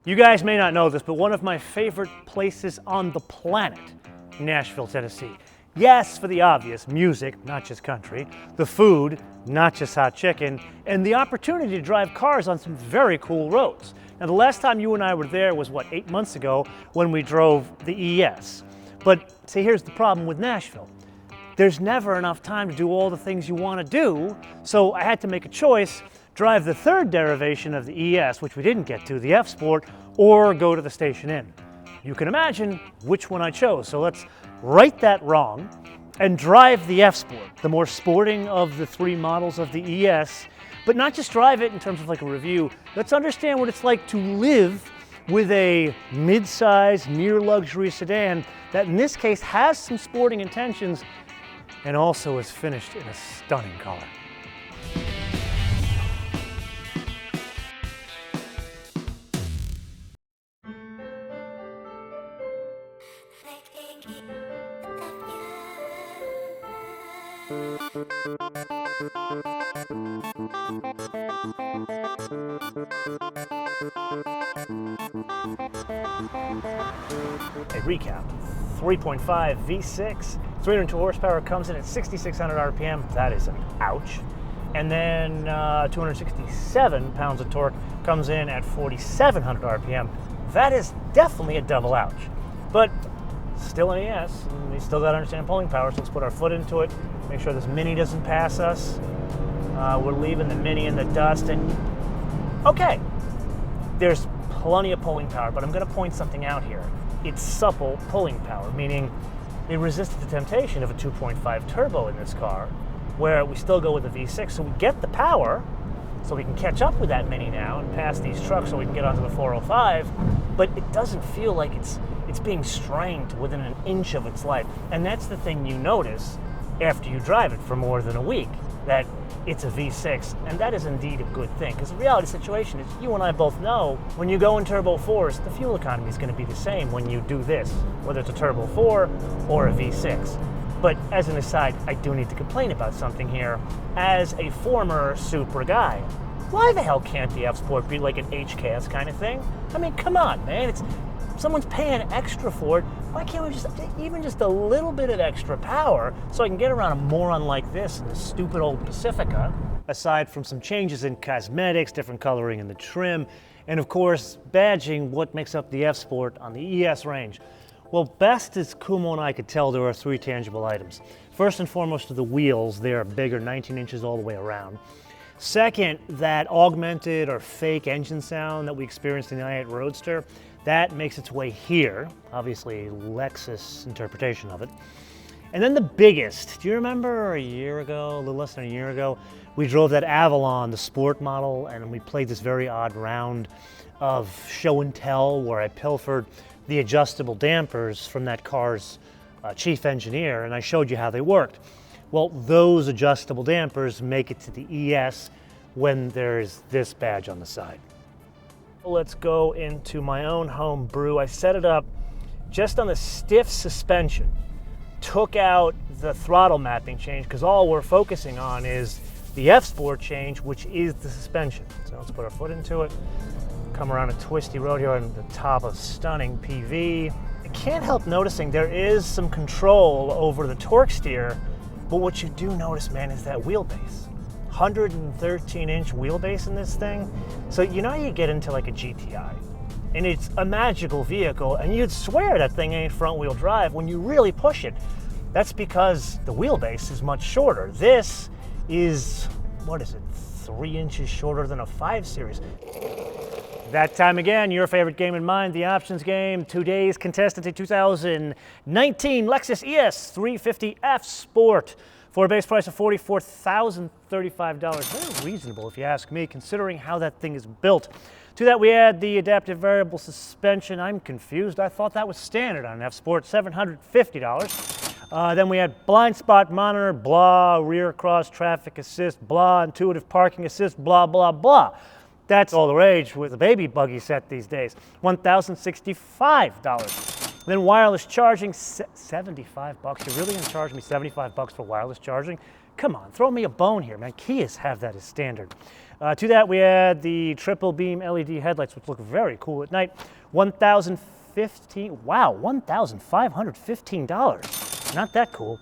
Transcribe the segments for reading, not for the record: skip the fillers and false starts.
You guys may not know this, but one of my favorite places on the planet, Nashville, Tennessee. Yes, for the obvious, music, not just country, the food, not just hot chicken, and the opportunity to drive cars on some very cool roads. Now, the last time you and I were there was, 8 months ago when we drove the ES. But see, here's the problem with Nashville. There's never enough time to do all the things you want to do, so I had to make a choice: drive the third derivation of the ES, which we didn't get to, the F Sport, or go to the station inn. You can imagine which one I chose, so let's right that wrong and drive the F Sport, the more sporting of the three models of the ES, but not just drive it in terms of like a review. Let's understand what it's like to live with a mid-size, near-luxury sedan that in this case has some sporting intentions and also is finished in a stunning color. A recap: 3.5 V6, 302 horsepower, comes in at 6,600 RPM. That is an ouch. And then 267 pounds of torque, comes in at 4,700 RPM. That is definitely a double ouch. But still an ES, and we still got to understand pulling power, so let's put our foot into it, make sure this Mini doesn't pass us. We're leaving the Mini in the dust, and okay, there's plenty of pulling power, but I'm going to point something out here. It's supple pulling power, meaning it resisted the temptation of a 2.5 turbo in this car, where we still go with the V6, so we get the power, so we can catch up with that Mini now and pass these trucks so we can get onto the 405, but it doesn't feel like it's being strained within an inch of its life. And that's the thing you notice after you drive it for more than a week, that it's a V6, and that is indeed a good thing. Because the reality situation is, you and I both know, when you go in Turbo 4s, the fuel economy is going to be the same when you do this, whether it's a Turbo 4 or a V6. But as an aside, I do need to complain about something here. As a former Supra guy, why the hell can't the F Sport be like an HKS kind of thing? I mean, come on, man. Someone's paying extra for it. Why can't we even just a little bit of extra power so I can get around a moron like this in this stupid old Pacifica? Aside from some changes in cosmetics, different coloring in the trim, and of course, badging what makes up the F Sport on the ES range. Well, best as Kumo and I could tell, there are three tangible items. First and foremost are the wheels. They're bigger, 19 inches all the way around. Second, that augmented or fake engine sound that we experienced in the i8 Roadster, that makes its way here, obviously Lexus interpretation of it. And then the biggest, do you remember a year ago, a little less than a year ago, we drove that Avalon, the sport model, and we played this very odd round of show and tell where I pilfered the adjustable dampers from that car's chief engineer, and I showed you how they worked. Well, those adjustable dampers make it to the ES when there's this badge on the side. Let's go into my own home brew. I set it up just on the stiff suspension, took out the throttle mapping change because all we're focusing on is the F Sport change, which is the suspension. So let's put our foot into it, come around a twisty road here on the top of stunning PV. I can't help noticing there is some control over the torque steer, but what you do notice, man, is that wheelbase. 113-inch wheelbase in this thing. So you know you get into like a GTI, and it's a magical vehicle, and you'd swear that thing ain't front-wheel drive when you really push it. That's because the wheelbase is much shorter. This is, 3 inches shorter than a 5 Series. That time again, your favorite game in mind, the options game. Today's contestant, a 2019 Lexus ES350 F Sport for a base price of $44,035. Very reasonable if you ask me, considering how that thing is built. To that we add the adaptive variable suspension. I'm confused. I thought that was standard on an F Sport, $750. Then we had blind spot monitor, blah, rear cross traffic assist, blah, intuitive parking assist, blah, blah, blah. That's all the rage with the baby buggy set these days. $1,065. Then wireless charging, $75. You're really gonna charge me $75 for wireless charging? Come on, throw me a bone here, man. Kias have that as standard. To that, we add the triple beam LED headlights, which look very cool at night. $1,515. Not that cool.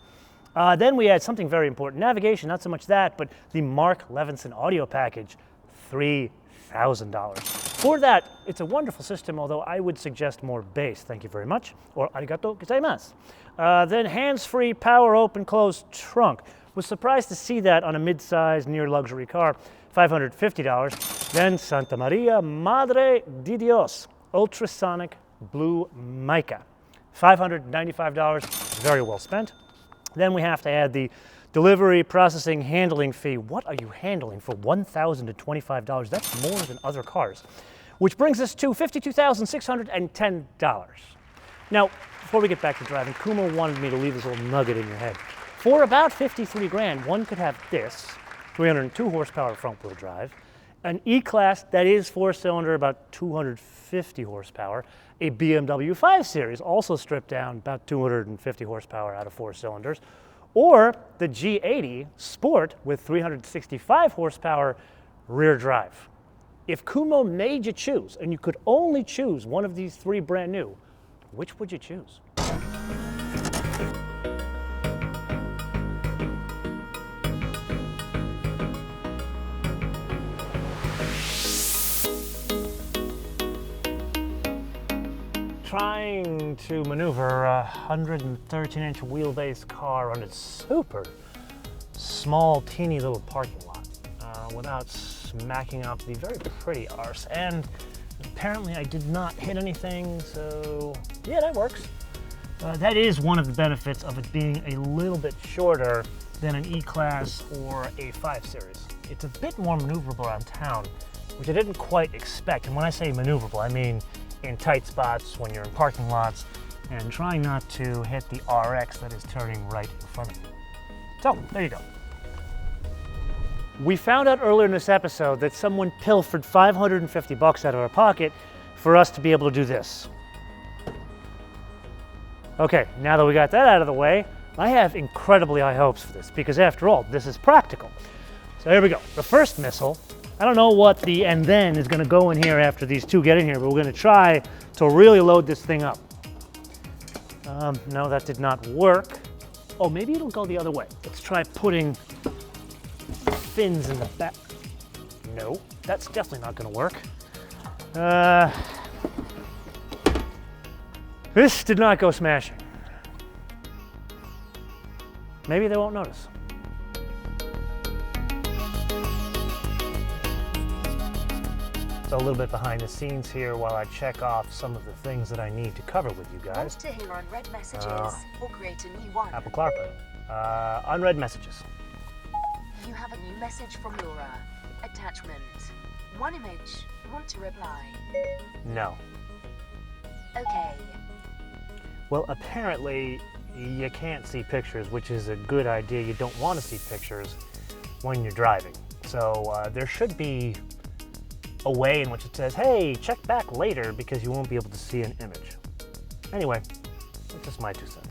Then we add something very important. Navigation, not so much that, but the Mark Levinson audio package, $3,000. For that, it's a wonderful system, although I would suggest more bass. Thank you very much. Or arigato gozaimasu. Then hands-free power open close trunk. Was surprised to see that on a mid-size near luxury car, $550. Then Santa Maria Madre di Dios, ultrasonic blue mica, $595, very well spent. Then we have to add the delivery, processing, handling fee. What are you handling for $1,025? That's more than other cars. Which brings us to $52,610. Now, before we get back to driving, Kumo wanted me to leave this little nugget in your head. For about 53 grand, one could have this, 302 horsepower front wheel drive, an E-Class that is 4-cylinder, about 250 horsepower, a BMW 5 Series, also stripped down, about 250 horsepower out of 4 cylinders, or the G80 Sport with 365 horsepower rear drive. If Kumo made you choose, and you could only choose one of these three brand new, which would you choose? Trying to maneuver a 113-inch wheelbase car on its super small, teeny little parking lot without smacking up the very pretty arse. And apparently I did not hit anything, so yeah, that works. That is one of the benefits of it being a little bit shorter than an E-Class or a 5 Series. It's a bit more maneuverable around town, which I didn't quite expect. And when I say maneuverable, I mean in tight spots, when you're in parking lots, and trying not to hit the RX that is turning right in front of you. So, there you go. We found out earlier in this episode that someone pilfered $550 out of our pocket for us to be able to do this. Okay, now that we got that out of the way, I have incredibly high hopes for this, because after all, this is practical. So here we go. The first missile, I don't know what the and then is going to go in here after these two get in here, but we're going to try to really load this thing up. No, that did not work. Oh, maybe it'll go the other way. Let's try putting fins in the back. No, that's definitely not going to work. This did not go smashing. Maybe they won't notice. So a little bit behind the scenes here while I check off some of the things that I need to cover with you guys. To hear unread messages or create a new one. Apple CarPlay. Unread messages. You have a new message from Laura. Attachment. One image. Want to reply? No. Okay. Well, apparently you can't see pictures, which is a good idea. You don't want to see pictures when you're driving. So there should be a way in which it says, hey, check back later, because you won't be able to see an image. Anyway, that's just my 2 cents.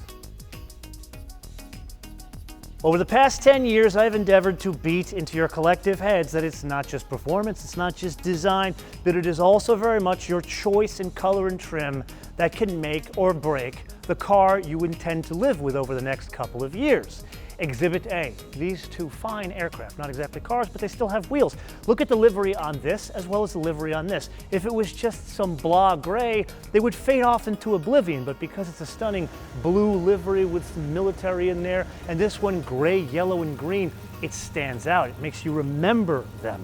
Over the past 10 years, I've endeavored to beat into your collective heads that it's not just performance, it's not just design, but it is also very much your choice in color and trim that can make or break the car you intend to live with over the next couple of years. Exhibit A, these two fine aircraft, not exactly cars, but they still have wheels. Look at the livery on this as well as the livery on this. If it was just some blah gray, they would fade off into oblivion, but because it's a stunning blue livery with some military in there, and this one gray, yellow, and green, it stands out. It makes you remember them.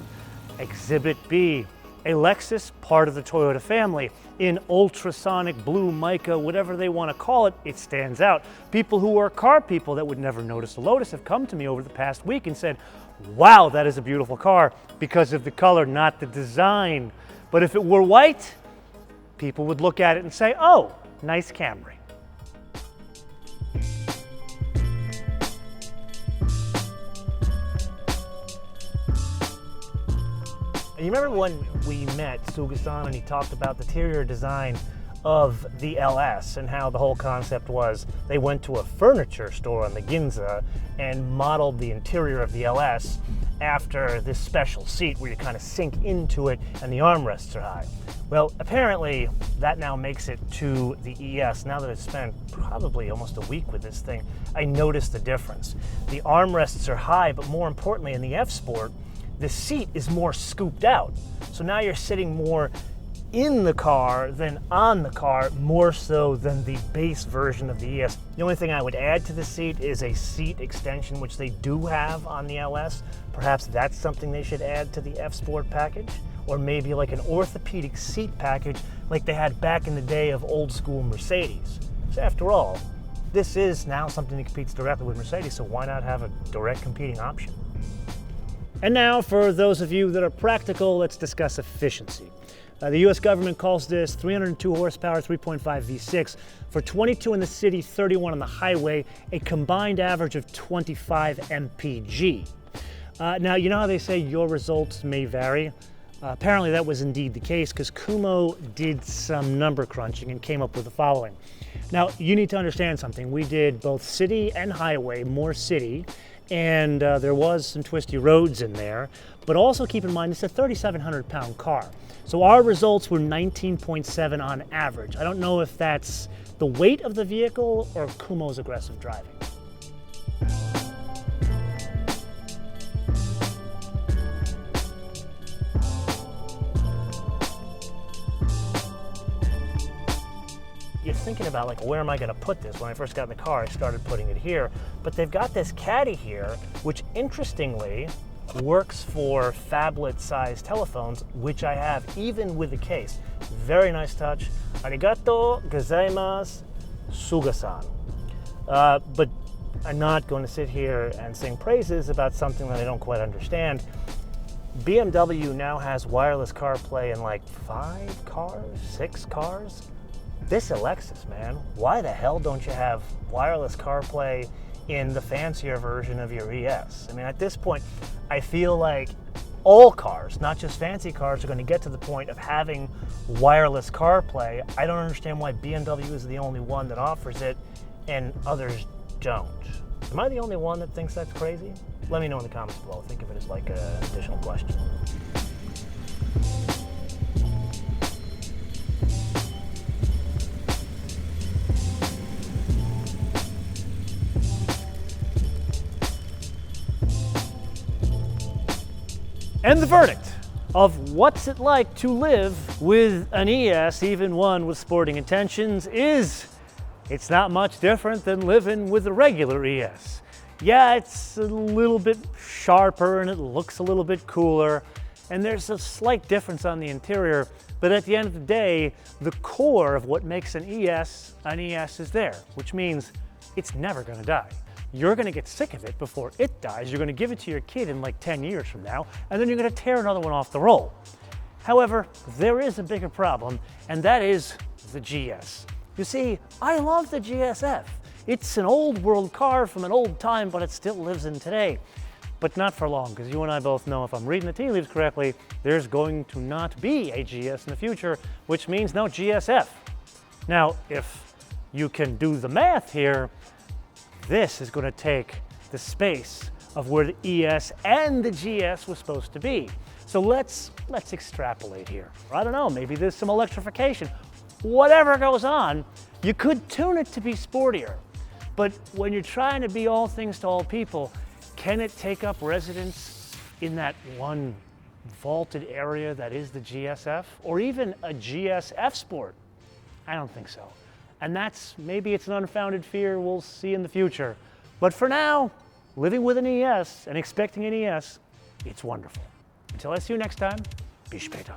Exhibit B, a Lexus, part of the Toyota family, in ultrasonic blue mica, whatever they want to call it, it stands out. People who are car people that would never notice a Lotus have come to me over the past week and said, wow, that is a beautiful car, because of the color, not the design. But if it were white, people would look at it and say, oh, nice Camry. You remember when we met Suga-san and he talked about the interior design of the LS and how the whole concept was they went to a furniture store on the Ginza and modeled the interior of the LS after this special seat where you kind of sink into it and the armrests are high. Well, apparently that now makes it to the ES. Now that I've spent probably almost a week with this thing, I noticed the difference. The armrests are high, but more importantly in the F Sport, the seat is more scooped out. So now you're sitting more in the car than on the car, more so than the base version of the ES. The only thing I would add to the seat is a seat extension, which they do have on the LS. Perhaps that's something they should add to the F Sport package, or maybe like an orthopedic seat package like they had back in the day of old school Mercedes. So after all, this is now something that competes directly with Mercedes, so why not have a direct competing option? And now, for those of you that are practical, let's discuss efficiency. The US government calls this 302 horsepower, 3.5 V6 for 22 in the city, 31 on the highway, a combined average of 25 mpg. Now, you know how they say your results may vary? Apparently that was indeed the case because Kumo did some number crunching and came up with the following. Now, you need to understand something. We did both city and highway, more city, and there was some twisty roads in there, but also keep in mind it's a 3,700 pound car. So our results were 19.7 on average. I don't know if that's the weight of the vehicle or Kumo's aggressive driving. You're thinking about like, where am I gonna put this? When I first got in the car, I started putting it here, but they've got this caddy here, which interestingly works for phablet-sized telephones, which I have even with the case. Very nice touch. Arigato gozaimasu, Suga-san. But I'm not going to sit here and sing praises about something that I don't quite understand. BMW now has wireless CarPlay in like 5 cars, 6 cars. This is Lexus, man. Why the hell don't you have wireless CarPlay in the fancier version of your ES? I mean, at this point, I feel like all cars, not just fancy cars, are going to get to the point of having wireless CarPlay. I don't understand why BMW is the only one that offers it and others don't. Am I the only one that thinks that's crazy? Let me know in the comments below. Think of it as like an additional question. And the verdict of what's it like to live with an ES, even one with sporting intentions, is it's not much different than living with a regular ES. Yeah, it's a little bit sharper and it looks a little bit cooler, and there's a slight difference on the interior, but at the end of the day, the core of what makes an ES is there, which means it's never gonna die. You're gonna get sick of it before it dies. You're gonna give it to your kid in like 10 years from now, and then you're gonna tear another one off the roll. However, there is a bigger problem, and that is the GS. You see, I love the GSF. It's an old world car from an old time, but it still lives in today. But not for long, because you and I both know, if I'm reading the tea leaves correctly, there's going to not be a GS in the future, which means no GSF. Now, if you can do the math here, this is going to take the space of where the ES and the GS was supposed to be. So let's extrapolate here. I don't know, maybe there's some electrification. Whatever goes on, you could tune it to be sportier. But when you're trying to be all things to all people, can it take up residence in that one vaulted area that is the GSF? Or even a GSF Sport? I don't think so. And maybe it's an unfounded fear we'll see in the future. But for now, living with an ES and expecting an ES, it's wonderful. Until I see you next time, be später.